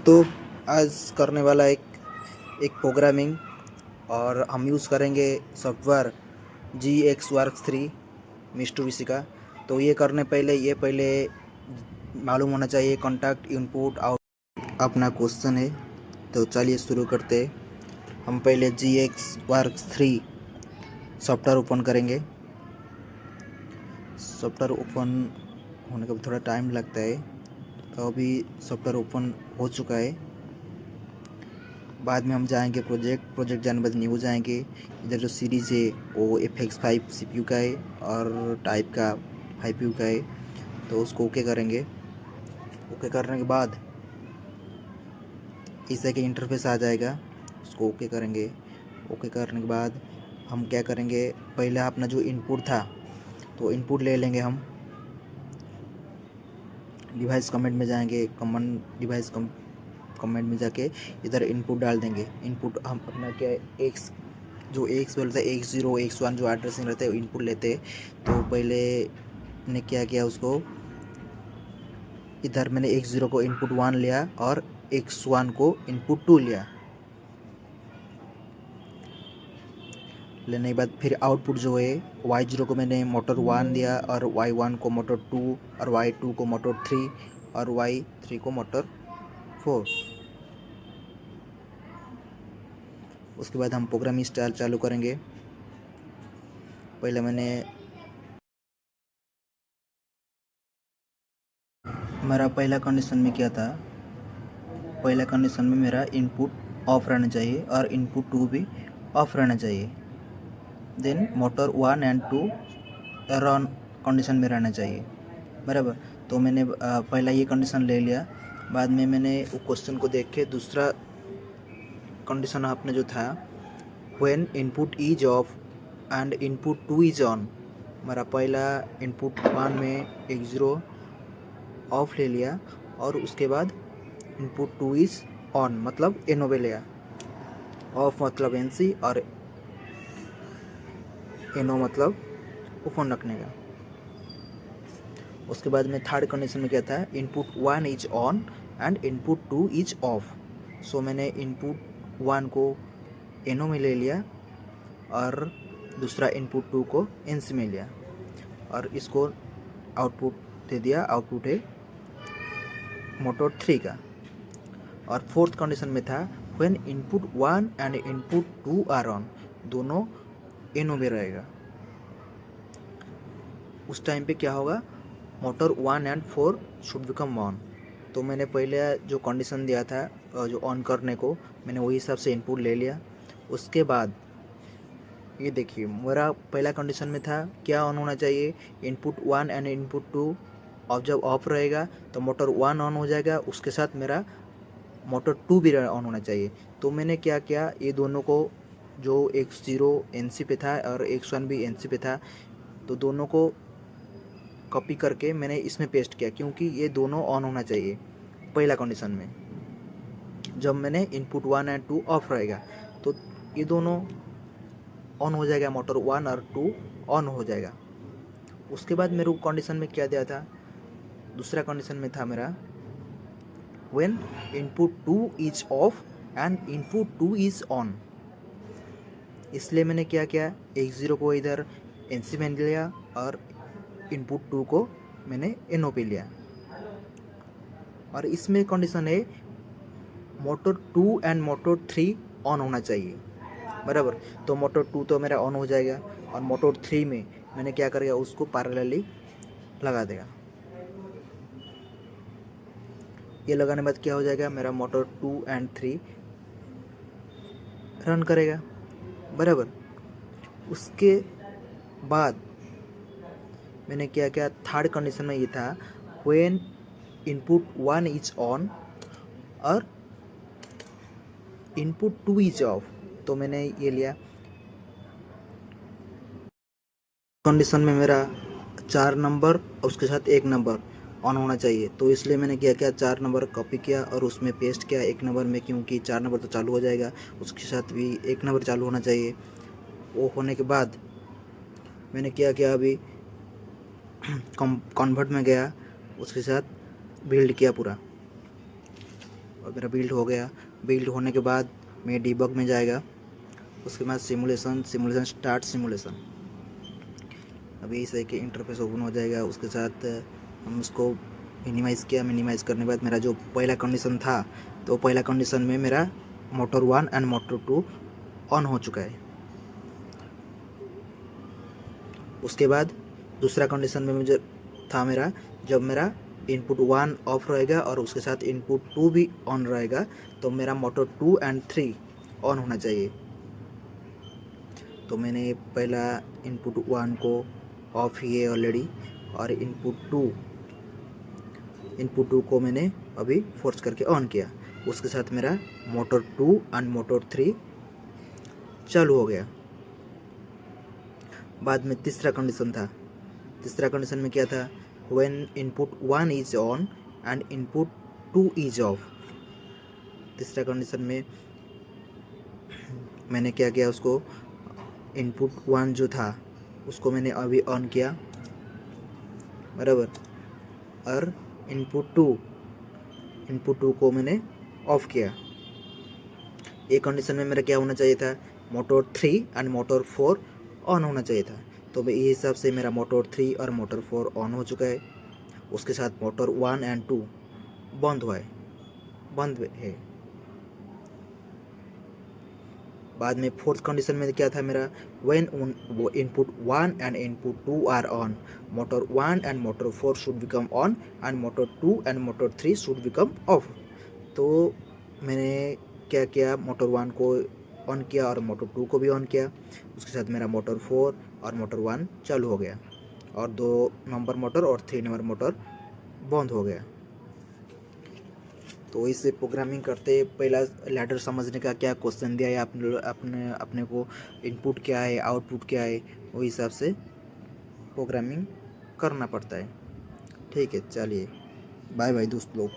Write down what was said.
दोस्तों, आज करने वाला एक प्रोग्रामिंग और हम यूज़ करेंगे सॉफ्टवेयर जी एक्स वर्क 3 मिस्टूबिशी का। तो ये करने पहले मालूम होना चाहिए कॉन्टैक्ट इनपुट आउट अपना क्वेश्चन है। तो चलिए शुरू करते हैं। हम पहले जी एक्स वर्क 3 सॉफ्टवेयर ओपन करेंगे। सॉफ्टवेयर ओपन होने का थोड़ा टाइम लगता है, तो अभी सॉफ्टवेयर ओपन हो चुका है। बाद में हम जाएंगे प्रोजेक्ट जाने बाद न्यू जाएंगे। इधर जो सीरीज़ है वो FX5 CPU का है और टाइप का 5U का है। तो उसको ओके करेंगे। ओके करने के बाद इस तरह के इंटरफेस आ जाएगा, उसको ओके करेंगे। ओके करने के बाद हम क्या करेंगे, पहले अपना जो इनपुट था तो इनपुट ले लेंगे। हम डिवाइस कमेंट में जाएंगे, डिवाइस कमेंट में जाके इधर इनपुट डाल देंगे। इनपुट हम अपना क्या एक्स जो एक्स बोलते हैं X0 X1 जो एड्रेसिंग रहते हैं इनपुट लेते हैं। तो पहले ने क्या किया, उसको इधर मैंने X0 को इनपुट 1 लिया और X1 को इनपुट 2 लिया। लेने के बाद फिर आउटपुट जो है Y0 को मैंने मोटर 1 दिया और Y1 को मोटर 2 और Y2 को मोटर 3 और Y3 को मोटर 4। उसके बाद हम प्रोग्राम स्टाइल चालू करेंगे। पहले मैंने मेरा पहला कंडीशन में क्या था, पहला कंडीशन में मेरा इनपुट ऑफ रहना चाहिए और इनपुट 2 भी ऑफ रहना चाहिए। Then motor 1 and 2 run condition में रहना चाहिए, बराबर। तो मैंने पहला ये कंडीशन ले लिया। बाद में मैंने वो क्वेश्चन को देख के दूसरा कंडीशन आपने जो था when input is of and input 2 is on, मेरा पहला इनपुट 1 में X0 ऑफ ले लिया और उसके बाद इनपुट 2 इज ऑन मतलब NO पे लिया। ऑफ मतलब NC और NO मतलब ओपन रखने का। उसके बाद में थर्ड कंडीशन में क्या था, input 1 is on and input 2 is off. So मैंने इनपुट 1 को NO में ले लिया और दूसरा इनपुट 2 को NC में लिया और इसको आउटपुट दे दिया। आउटपुट है मोटर 3 का। और फोर्थ कंडीशन में था when input 1 and input 2 are on, दोनों NO में रहेगा। उस टाइम पे क्या होगा, motor 1 and 4 should become on. तो मैंने पहले जो कंडीशन दिया था जो ऑन करने को, मैंने वही हिसाब से इनपुट ले लिया। उसके बाद ये देखिए, मेरा पहला कंडीशन में था क्या ऑन होना चाहिए, इनपुट 1 एंड इनपुट 2 और जब ऑफ रहेगा तो मोटर 1 ऑन हो जाएगा, उसके साथ मेरा मोटर 2 भी ऑन होना चाहिए। तो मैंने क्या किया, ये दोनों को जो X0 NC पे था और X1 भी NC पे था, तो दोनों को कॉपी करके मैंने इसमें पेस्ट किया, क्योंकि ये दोनों ऑन होना चाहिए पहला कंडीशन में। जब मैंने इनपुट 1 एंड 2 ऑफ रहेगा तो ये दोनों ऑन हो जाएगा, मोटर 1 और 2 ऑन हो जाएगा। उसके बाद मेरे को कंडीशन में क्या दिया था, दूसरा कंडीशन में था मेरा when input 2 is of and input 2 is on. इसलिए मैंने क्या किया, X0 को इधर NC में लिया और इनपुट 2 को मैंने NO पे लिया। और इसमें कंडीशन है मोटर 2 एंड मोटर 3 ऑन होना चाहिए, बराबर। तो मोटर 2 तो मेरा ऑन हो जाएगा और मोटर 3 में मैंने क्या करेगा, उसको पैरेलली लगा देगा। ये लगाने के बाद क्या हो जाएगा, मेरा मोटर 2 एंड 3 रन करेगा, बराबर। उसके बाद मैंने क्या किया, थर्ड कंडीशन में ये था व्हेन इनपुट 1 इज ऑन और इनपुट 2 इज ऑफ। तो मैंने ये लिया। कंडीशन में मेरा 4 नंबर और उसके साथ 1 नंबर ऑन होना चाहिए, तो इसलिए मैंने क्या किया, 4 नंबर कॉपी किया और उसमें पेस्ट किया 1 नंबर में, क्योंकि 4 नंबर तो चालू हो जाएगा, उसके साथ भी 1 नंबर चालू होना चाहिए। वो होने के बाद मैंने क्या किया, अभी कन्वर्ट में गया, उसके साथ बिल्ड किया पूरा। मेरा बिल्ड हो गया। बिल्ड होने के बाद मैं डीबग में जाएगा, उसके बाद सिमुलेशन स्टार्ट सिमुलेशन। अभी इस तरह के इंटरफेस ओपन हो जाएगा। उसके साथ हम उसको मिनिमाइज़ किया। मिनिमाइज़ करने के बाद मेरा जो पहला कंडीशन था, तो पहला कंडीशन में मेरा मोटर 1 एंड मोटर 2 ऑन हो चुका है। उसके बाद दूसरा कंडीशन में मुझे था मेरा, जब मेरा इनपुट 1 ऑफ रहेगा और उसके साथ इनपुट 2 भी ऑन रहेगा, तो मेरा मोटर 2 एंड 3 ऑन होना चाहिए। तो मैंने पहला इनपुट 1 को ऑफ ही है ऑलरेडी, और इनपुट 2 को मैंने अभी फोर्स करके ऑन किया। उसके साथ मेरा मोटर 2 एंड मोटर 3 चालू हो गया। बाद में तीसरा कंडीशन था। तीसरा कंडीशन में क्या था, when input 1 is on and input 2 is of. तीसरा कंडीशन में मैंने क्या किया, उसको इनपुट 1 जो था उसको मैंने अभी ऑन किया, बराबर, और इनपुट 2 को मैंने ऑफ किया। एक कंडीशन में मेरा क्या होना चाहिए था, मोटर 3 एंड मोटर 4 ऑन होना चाहिए था। तो मैं इस हिसाब से मेरा मोटर 3 और मोटर 4 ऑन हो चुका है। उसके साथ मोटर 1 एंड 2 बंद है। बाद में फोर्थ कंडीशन में क्या था मेरा, when input 1 and input 2 are on, motor 1 and motor 4 should become on and motor 2 and motor 3 should become off. तो मैंने क्या किया, मोटर 1 को ऑन किया और मोटर 2 को भी ऑन किया। उसके साथ मेरा मोटर 4 और मोटर 1 चालू हो गया, और 2 नंबर मोटर और 3 नंबर मोटर बंद हो गया। तो इसे प्रोग्रामिंग करते पहला लैडर समझने का क्या क्वेश्चन दिया है अपने को, इनपुट क्या है आउटपुट क्या है, वो हिसाब से प्रोग्रामिंग करना पड़ता है। ठीक है, चलिए बाय बाय दोस्त लोग।